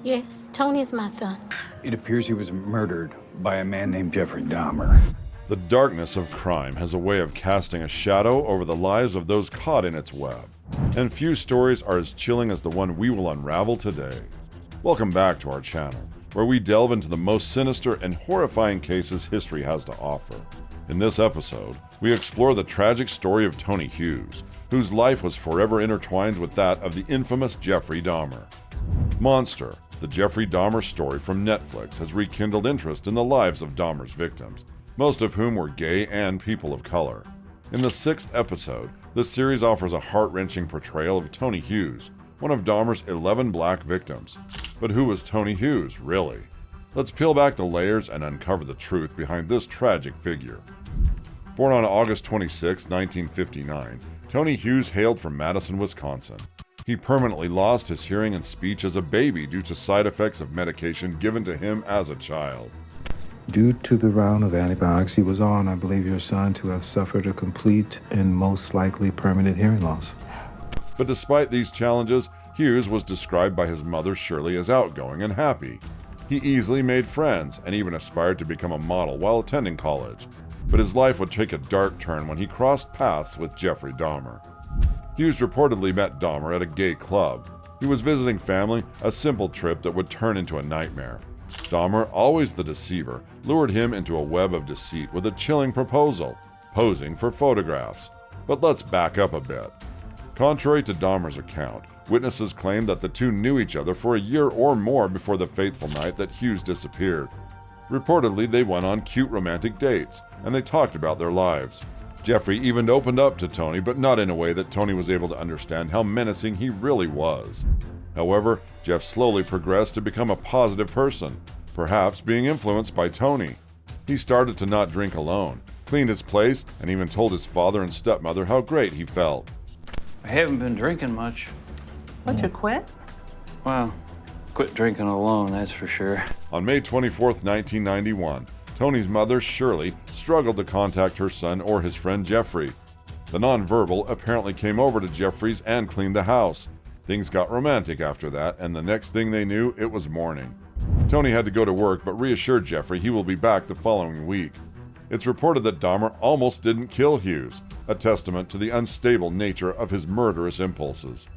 Yes, Tony is my son. It appears he was murdered by a man named Jeffrey Dahmer. The darkness of crime has a way of casting a shadow over the lives of those caught in its web, and few stories are as chilling as the one we will unravel today. Welcome back to our channel, where we delve into the most sinister and horrifying cases history has to offer. In this episode, we explore the tragic story of Tony Hughes, whose life was forever intertwined with that of the infamous Jeffrey Dahmer. Monster, the Jeffrey Dahmer Story from Netflix has rekindled interest in the lives of Dahmer's victims, most of whom were gay and people of color. In the 6th episode, the series offers a heart-wrenching portrayal of Tony Hughes, one of Dahmer's 11 black victims. But who was Tony Hughes, really? Let's peel back the layers and uncover the truth behind this tragic figure. Born on August 26, 1959, Tony Hughes hailed from Madison, Wisconsin. He permanently lost his hearing and speech as a baby due to side effects of medication given to him as a child. Due to the round of antibiotics he was on, I believe your son to have suffered a complete and most likely permanent hearing loss. But despite these challenges, Hughes was described by his mother Shirley as outgoing and happy. He easily made friends and even aspired to become a model while attending college. But his life would take a dark turn when he crossed paths with Jeffrey Dahmer. Hughes reportedly met Dahmer at a gay club. He was visiting family, a simple trip that would turn into a nightmare. Dahmer, always the deceiver, lured him into a web of deceit with a chilling proposal, posing for photographs. But let's back up a bit. Contrary to Dahmer's account, witnesses claimed that the two knew each other for a year or more before the fateful night that Hughes disappeared. Reportedly, they went on cute romantic dates, and they talked about their lives. Jeffrey even opened up to Tony, but not in a way that Tony was able to understand how menacing he really was. However, Jeff slowly progressed to become a positive person, perhaps being influenced by Tony. He started to not drink alone, cleaned his place, and even told his father and stepmother how great he felt. I haven't been drinking much. What, you quit? Well, quit drinking alone, that's for sure. On May 24, 1991, Tony's mother, Shirley, struggled to contact her son or his friend Jeffrey. The nonverbal apparently came over to Jeffrey's and cleaned the house. Things got romantic after that, and the next thing they knew, it was morning. Tony had to go to work, but reassured Jeffrey he will be back the following week. It's reported that Dahmer almost didn't kill Hughes, a testament to the unstable nature of his murderous impulses.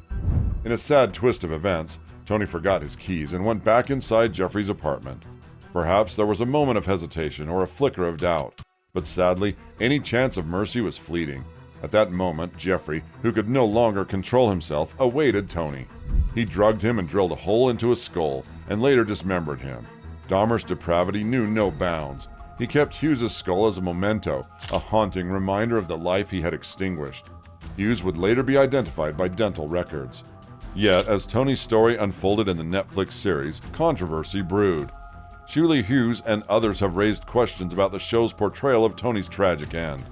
In a sad twist of events, Tony forgot his keys and went back inside Jeffrey's apartment. Perhaps there was a moment of hesitation or a flicker of doubt, but sadly, any chance of mercy was fleeting. At that moment, Jeffrey, who could no longer control himself, awaited Tony. He drugged him and drilled a hole into his skull, and later dismembered him. Dahmer's depravity knew no bounds. He kept Hughes' skull as a memento, a haunting reminder of the life he had extinguished. Hughes would later be identified by dental records. Yet, as Tony's story unfolded in the Netflix series, controversy brewed. Shirley Hughes and others have raised questions about the show's portrayal of Tony's tragic end.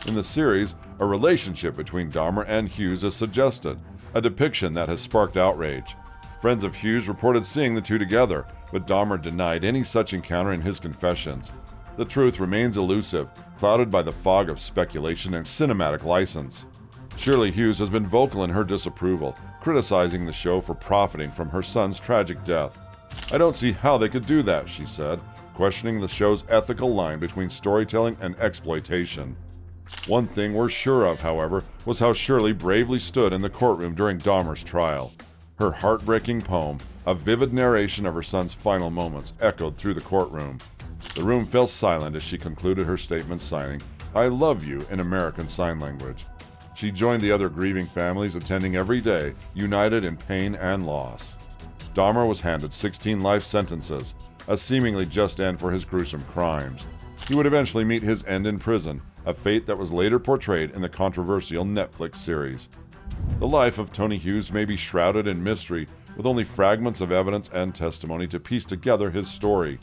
In the series, a relationship between Dahmer and Hughes is suggested, a depiction that has sparked outrage. Friends of Hughes reported seeing the two together, but Dahmer denied any such encounter in his confessions. The truth remains elusive, clouded by the fog of speculation and cinematic license. Shirley Hughes has been vocal in her disapproval, criticizing the show for profiting from her son's tragic death. "I don't see how they could do that," she said, questioning the show's ethical line between storytelling and exploitation. One thing we're sure of, however, was how Shirley bravely stood in the courtroom during Dahmer's trial. Her heartbreaking poem, a vivid narration of her son's final moments, echoed through the courtroom. The room fell silent as she concluded her statement signing, "I love you" in American Sign Language. She joined the other grieving families attending every day, united in pain and loss. Dahmer was handed 16 life sentences, a seemingly just end for his gruesome crimes. He would eventually meet his end in prison, a fate that was later portrayed in the controversial Netflix series. The life of Tony Hughes may be shrouded in mystery, with only fragments of evidence and testimony to piece together his story.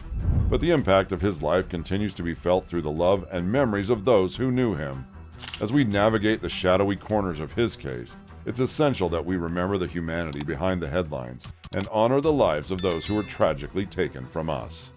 But the impact of his life continues to be felt through the love and memories of those who knew him. As we navigate the shadowy corners of his case, it's essential that we remember the humanity behind the headlines and honor the lives of those who were tragically taken from us.